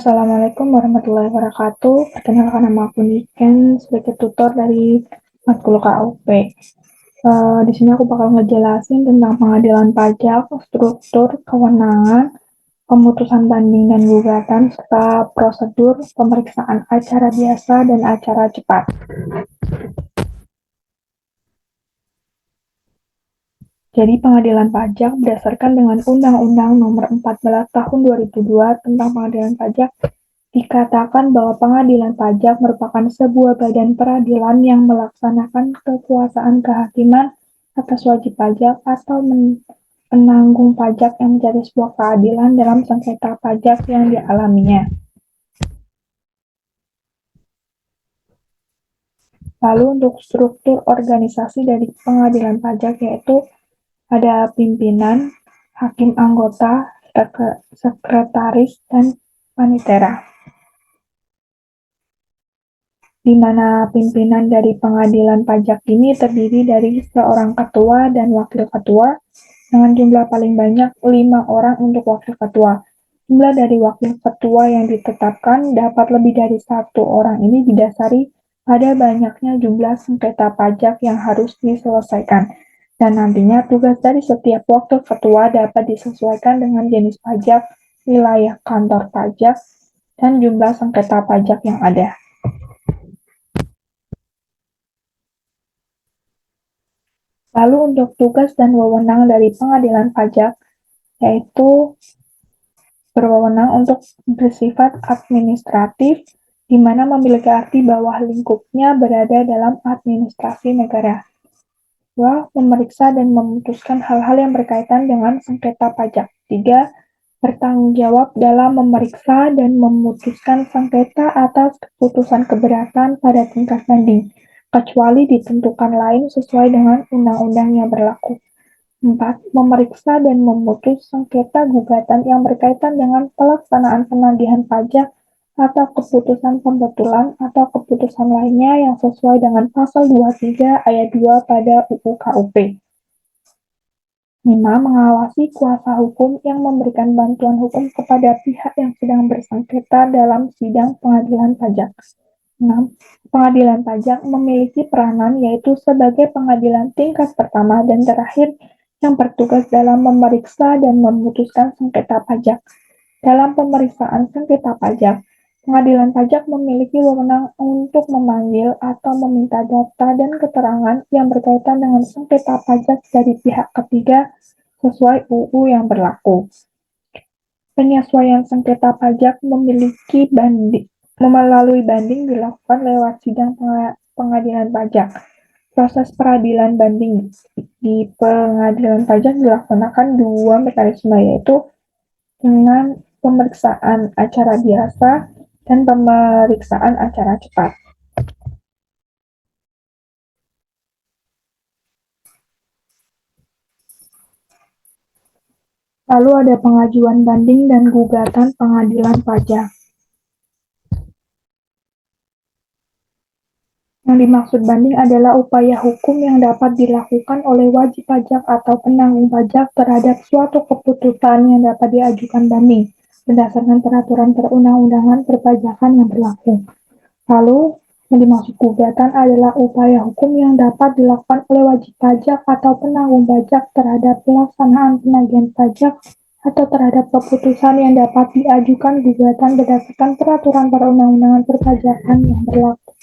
Assalamualaikum warahmatullahi wabarakatuh. Perkenalkan, nama aku Niken sebagai tutor dari matkul KUP. Di sini aku bakal ngejelasin tentang pengadilan pajak, struktur, kewenangan, pemutusan banding dan gugatan, serta prosedur pemeriksaan acara biasa dan acara cepat. Jadi pengadilan pajak berdasarkan dengan Undang-Undang Nomor 14 Tahun 2002 tentang pengadilan pajak dikatakan bahwa pengadilan pajak merupakan sebuah badan peradilan yang melaksanakan kekuasaan kehakiman atas wajib pajak atau penanggung pajak yang menjadi sebuah keadilan dalam sengketa pajak yang dialaminya. Lalu untuk struktur organisasi dari pengadilan pajak yaitu ada pimpinan, hakim anggota, sekretaris, dan panitera. Di mana pimpinan dari pengadilan pajak ini terdiri dari seorang ketua dan wakil ketua dengan jumlah paling banyak 5 orang untuk wakil ketua. Jumlah dari wakil ketua yang ditetapkan dapat lebih dari 1 orang ini didasari pada banyaknya jumlah sengketa pajak yang harus diselesaikan. Dan nantinya tugas dari setiap wakil ketua dapat disesuaikan dengan jenis pajak, wilayah kantor pajak, dan jumlah sengketa pajak yang ada. Lalu untuk tugas dan wewenang dari pengadilan pajak, yaitu berwenang untuk bersifat administratif, di mana memiliki arti bawah lingkupnya berada dalam administrasi negara. 2. Memeriksa dan memutuskan hal-hal yang berkaitan dengan sengketa pajak. 3. Bertanggung jawab dalam memeriksa dan memutuskan sengketa atas keputusan keberatan pada tingkat banding, kecuali ditentukan lain sesuai dengan undang-undang yang berlaku. 4. Memeriksa dan memutus sengketa gugatan yang berkaitan dengan pelaksanaan penagihan pajak atau keputusan pembetulan atau keputusan lainnya yang sesuai dengan pasal 23 ayat 2 pada UU KUP. 5. Mengawasi kuasa hukum yang memberikan bantuan hukum kepada pihak yang sedang bersengketa dalam sidang pengadilan pajak. 6. Pengadilan pajak memiliki peranan yaitu sebagai pengadilan tingkat pertama dan terakhir yang bertugas dalam memeriksa dan memutuskan sengketa pajak. Dalam pemeriksaan sengketa pajak, pengadilan pajak memiliki wewenang untuk memanggil atau meminta data dan keterangan yang berkaitan dengan sengketa pajak dari pihak ketiga sesuai UU yang berlaku. Penyesuaian sengketa pajak melalui banding dilakukan lewat sidang pengadilan pajak. Proses peradilan banding di pengadilan pajak dilaksanakan 2 mekanisme, yaitu dengan pemeriksaan acara biasa dan pemeriksaan acara cepat. Lalu ada pengajuan banding dan gugatan pengadilan pajak. Yang dimaksud banding adalah upaya hukum yang dapat dilakukan oleh wajib pajak atau penanggung pajak terhadap suatu keputusan yang dapat diajukan banding berdasarkan peraturan perundang-undangan perpajakan yang berlaku. Lalu, yang dimaksud gugatan adalah upaya hukum yang dapat dilakukan oleh wajib pajak atau penanggung pajak terhadap pelaksanaan penagihan pajak atau terhadap keputusan yang dapat diajukan gugatan berdasarkan peraturan perundang-undangan perpajakan yang berlaku.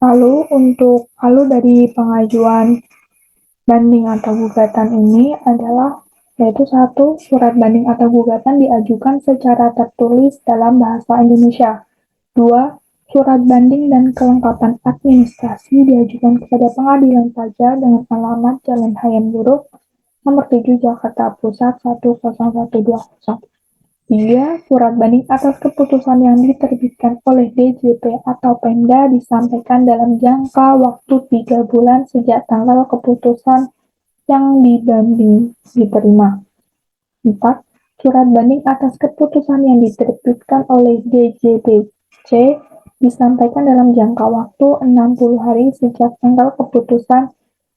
Lalu dari pengajuan banding atau gugatan ini adalah yaitu 1. Surat banding atau gugatan diajukan secara tertulis dalam bahasa Indonesia. 2. Surat banding dan kelengkapan administrasi diajukan kepada pengadilan pajak dengan alamat Jalan Hayam Buruk, nomor 7 Jakarta Pusat 10120. 3. Surat banding atas keputusan yang diterbitkan oleh DJP atau Pemda disampaikan dalam jangka waktu 3 bulan sejak tanggal keputusan yang dibanding diterima. 4. Surat banding atas keputusan yang diterbitkan oleh DJPC disampaikan dalam jangka waktu 60 hari sejak tanggal keputusan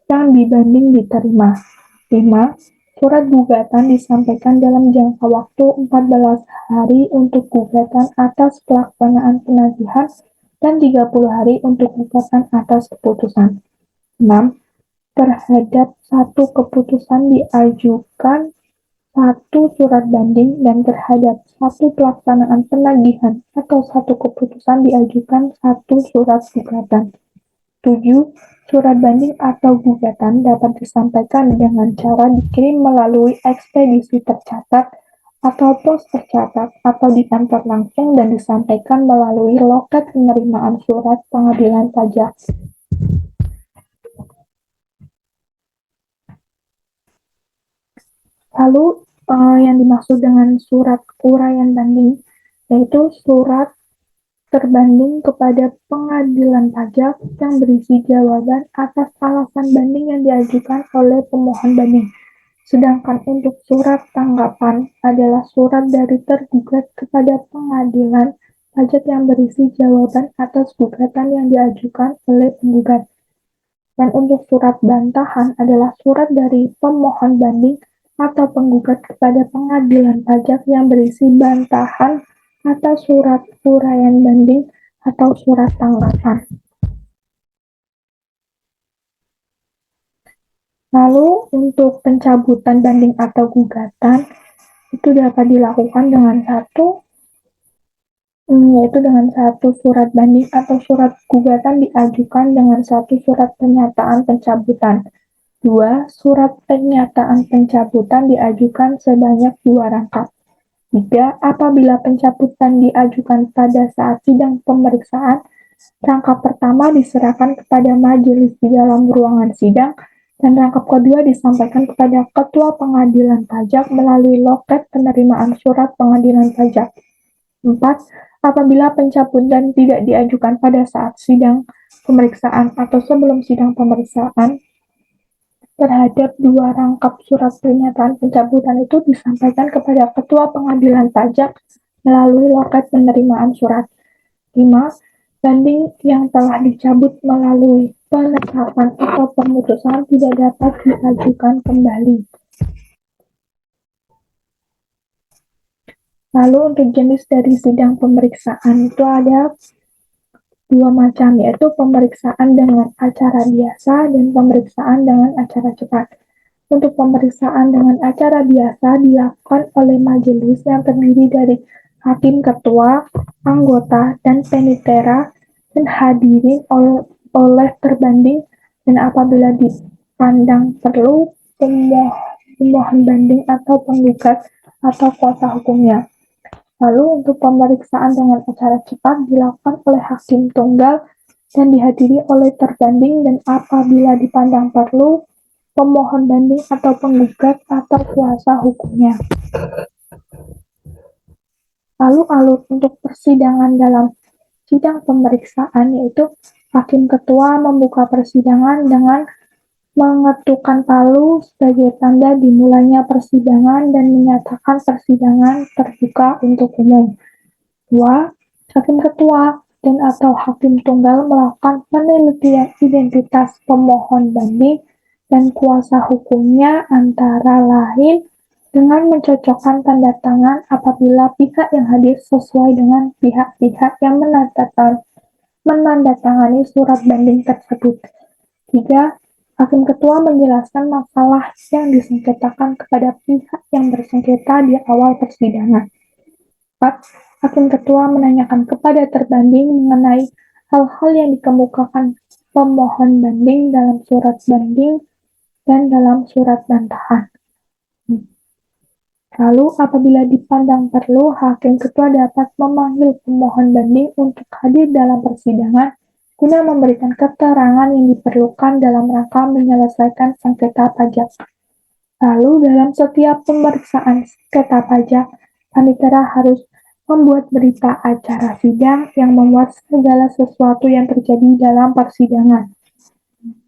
yang dibanding diterima. 5. Surat gugatan disampaikan dalam jangka waktu 14 hari untuk gugatan atas pelaksanaan penagihan dan 30 hari untuk gugatan atas keputusan. 6. Terhadap satu keputusan diajukan satu surat banding dan terhadap satu pelaksanaan penagihan atau satu keputusan diajukan satu surat gugatan. 7. Surat banding atau gugatan dapat disampaikan dengan cara dikirim melalui ekspedisi tercatat atau pos tercatat atau diantar langsung dan disampaikan melalui loket penerimaan surat pengadilan pajak. Lalu yang dimaksud dengan surat uraian banding yaitu surat terbanding kepada pengadilan pajak yang berisi jawaban atas alasan banding yang diajukan oleh pemohon banding. Sedangkan untuk surat tanggapan adalah surat dari tergugat kepada pengadilan pajak yang berisi jawaban atas gugatan yang diajukan oleh penggugat. Dan untuk surat bantahan adalah surat dari pemohon banding atau penggugat kepada pengadilan pajak yang berisi bantahan atas surat uraian banding atau surat tanggapan. Lalu untuk pencabutan banding atau gugatan itu dapat dilakukan dengan satu surat banding atau surat gugatan diajukan dengan satu surat pernyataan pencabutan. 2. Surat pernyataan pencabutan diajukan sebanyak 2 rangkap. 3. Apabila pencabutan diajukan pada saat sidang pemeriksaan, rangkap pertama diserahkan kepada majelis di dalam ruangan sidang dan rangkap kedua disampaikan kepada Ketua Pengadilan Pajak melalui loket penerimaan surat pengadilan pajak. 4. Apabila pencabutan tidak diajukan pada saat sidang pemeriksaan atau sebelum sidang pemeriksaan, terhadap 2 rangkap surat pernyataan pencabutan itu disampaikan kepada Ketua Pengadilan Pajak melalui loket penerimaan surat. 5. Banding yang telah dicabut melalui penetapan atau pemutusan tidak dapat diajukan kembali. Lalu untuk jenis dari sidang pemeriksaan itu ada 2 macam, yaitu pemeriksaan dengan acara biasa dan pemeriksaan dengan acara cepat. Untuk pemeriksaan dengan acara biasa dilakukan oleh majelis yang terdiri dari hakim ketua, anggota, dan penitera, dan hadirin oleh terbanding, dan apabila dipandang perlu, pemohon banding atau penggugat atau kuasa hukumnya. Lalu untuk pemeriksaan dengan acara cepat dilakukan oleh hakim tunggal dan dihadiri oleh terbanding dan apabila dipandang perlu, pemohon banding atau penggugat atau kuasa hukumnya. Lalu alur untuk persidangan dalam sidang pemeriksaan yaitu hakim ketua membuka persidangan dengan mengetukkan palu sebagai tanda dimulainya persidangan dan menyatakan persidangan terbuka untuk umum. 2. Hakim ketua dan atau hakim tunggal melakukan penelitian identitas pemohon banding dan kuasa hukumnya antara lain dengan mencocokkan tanda tangan apabila pihak yang hadir sesuai dengan pihak-pihak yang menandatangani surat banding tersebut. 3. Hakim ketua menjelaskan masalah yang disengketakan kepada pihak yang bersengketa di awal persidangan. 4. Hakim ketua menanyakan kepada terbanding mengenai hal-hal yang dikemukakan pemohon banding dalam surat banding dan dalam surat bantahan. Lalu apabila dipandang perlu, hakim ketua dapat memanggil pemohon banding untuk hadir dalam persidangan guna memberikan keterangan yang diperlukan dalam rangka menyelesaikan sengketa pajak. Lalu dalam setiap pemeriksaan sengketa pajak, panitera harus membuat berita acara sidang yang memuat segala sesuatu yang terjadi dalam persidangan.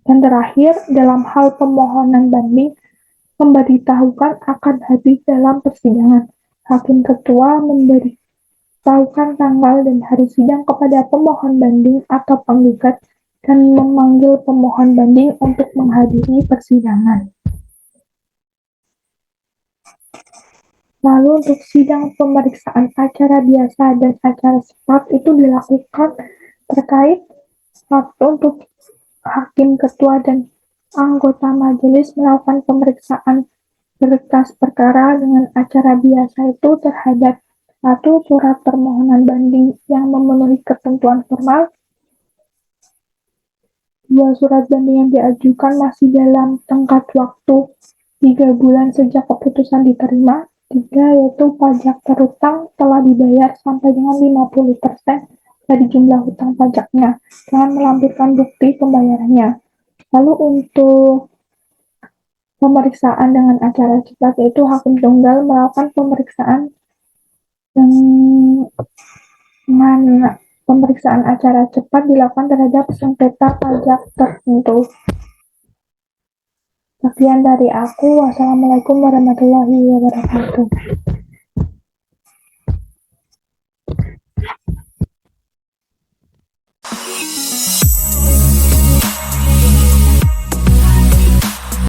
Dan terakhir, dalam hal pemohonan banding, memberitahukan akan hadir dalam persidangan. Hakim ketua memberitahukan tanggal dan hari sidang kepada pemohon banding atau penggugat dan memanggil pemohon banding untuk menghadiri persidangan. Lalu untuk sidang pemeriksaan acara biasa dan acara cepat itu dilakukan terkait waktu untuk hakim ketua dan anggota majelis melakukan pemeriksaan berkas perkara. Dengan acara biasa itu terhadap satu surat permohonan banding yang memenuhi ketentuan formal, dua surat banding yang diajukan masih dalam tenggat waktu 3 bulan sejak keputusan diterima, tiga yaitu pajak terutang telah dibayar sampai dengan 50% dari jumlah hutang pajaknya dengan melampirkan bukti pembayarannya. Lalu untuk pemeriksaan dengan acara cepat, yaitu hakim tunggal melakukan pemeriksaan dengan pemeriksaan acara cepat dilakukan terhadap sengketa pajak tertentu. Sekian dari aku. Wassalamualaikum warahmatullahi wabarakatuh.